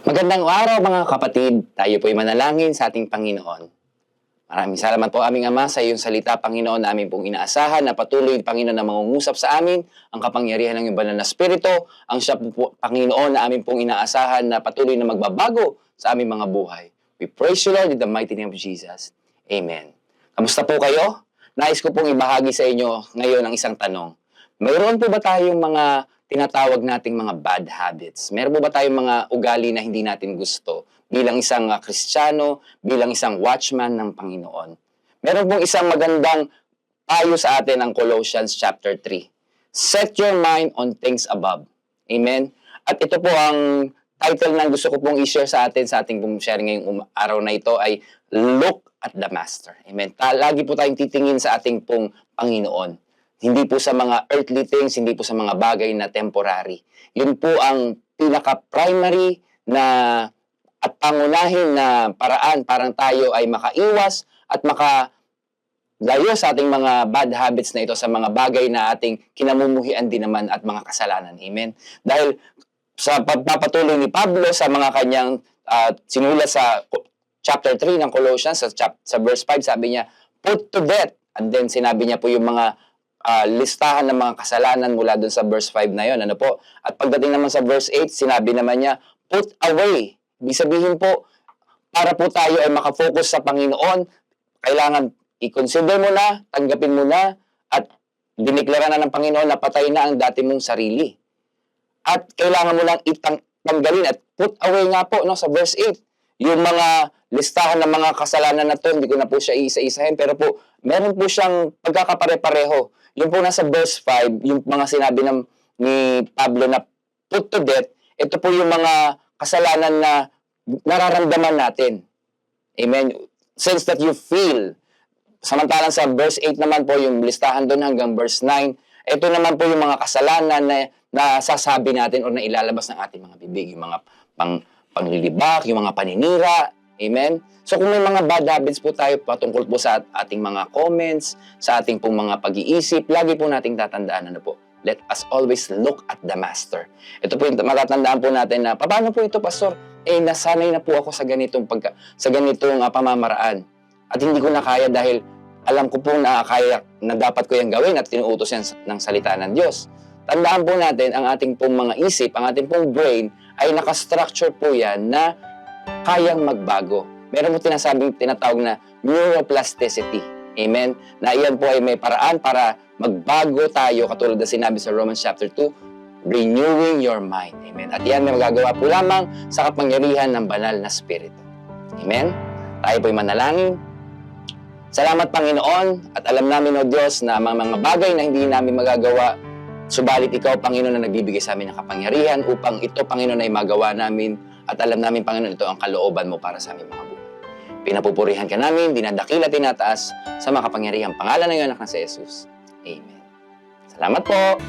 Magandang araw mga kapatid. Tayo po'y manalangin sa ating Panginoon. Maraming salamat po aming Ama sa iyong salita, Panginoon, na amin pong inaasahan na patuloy, Panginoon, na mangungusap sa amin ang kapangyarihan ng iyong banal na Espiritu, ang siya po, Panginoon, na amin pong inaasahan na patuloy na magbabago sa aming mga buhay. We praise you, Lord, in the mighty name of Jesus. Amen. Kamusta po kayo? Nais ko pong ibahagi sa inyo ngayon ang isang tanong. Mayroon po ba tayong mga tinatawag nating mga bad habits? Meron po ba tayong mga ugali na hindi natin gusto bilang isang Kristiyano, bilang isang watchman ng Panginoon? Meron pong isang magandang payo sa atin ang Colossians chapter 3. Set your mind on things above. Amen? At ito po ang title ng gusto ko pong i-share sa ating pong sharing ngayong araw na ito ay Look at the Master. Amen? Lagi po tayong titingin sa ating pong Panginoon. Hindi po sa mga earthly things, hindi po sa mga bagay na temporary. Yun po ang pinaka-primary na at pangunahin na paraan parang tayo ay makaiwas at makalayo sa ating mga bad habits na ito sa mga bagay na ating kinamumuhian din naman at mga kasalanan. Amen? Dahil sa pagpapatuloy ni Pablo sa mga kanyang sinulat sa chapter 3 ng Colossians, sa verse 5, sabi niya, put to death. And then sinabi niya po yung mga listahan ng mga kasalanan mula dun sa verse 5 na yon. Ano po? At pagdating naman sa verse 8, sinabi naman niya, put away. Ibig sabihin po, para po tayo ay makafocus sa Panginoon, kailangan i-consider mo na, tanggapin mo na, at diniklara na ng Panginoon na patay na ang dati mong sarili. At kailangan mo lang tanggalin at put away nga po no, sa verse 8. Yung mga listahan ng mga kasalanan na to, hindi ko na po siya iisa-isahin, pero po, meron po siyang pagkakapare-pareho. Yung po nasa verse 5, yung mga sinabi ni Pablo na put to death, ito po yung mga kasalanan na nararamdaman natin. Amen? Sense that you feel. Samantalang sa verse 8 naman po, yung listahan doon hanggang verse 9, ito naman po yung mga kasalanan na nasasabi natin o na ilalabas ng ating mga bibig. Yung mga panglilibak, yung mga paninira. Amen? So kung may mga bad habits po tayo patungkol po sa ating mga comments, sa ating pong mga pag-iisip, lagi po nating tatandaan ano po, let us always look at the Master. Ito po yung matatandaan po natin na, paano po ito, Pastor? Nasanay na po ako sa ganitong pamamaraan. At hindi ko na kaya dahil alam ko po na kaya na dapat ko yung gawin at tinuutos yan ng salita ng Diyos. Tandaan po natin, ang ating pong mga isip, ang ating pong brain, ay nakastructure po yan na kayang magbago. Meron mo tinatawag na neuroplasticity. Amen? Na iyan po ay may paraan para magbago tayo, katulad na sinabi sa Romans chapter 2, renewing your mind. Amen? At iyan may magagawa po lamang sa kapangyarihan ng banal na Espiritu. Amen? Tayo po'y manalangin. Salamat, Panginoon, at alam namin, O Diyos, na mga bagay na hindi namin magagawa, subalit Ikaw, Panginoon, na nagbibigay sa amin ng kapangyarihan upang ito, Panginoon, ay magawa namin at alam namin, Panginoon, ito ang kalooban mo para sa aming mga buhay. Pinapupurihan ka namin, dinadakil at tinataas sa makapangyarihang pangalan ng iyong anak na si Jesus. Amen. Salamat po!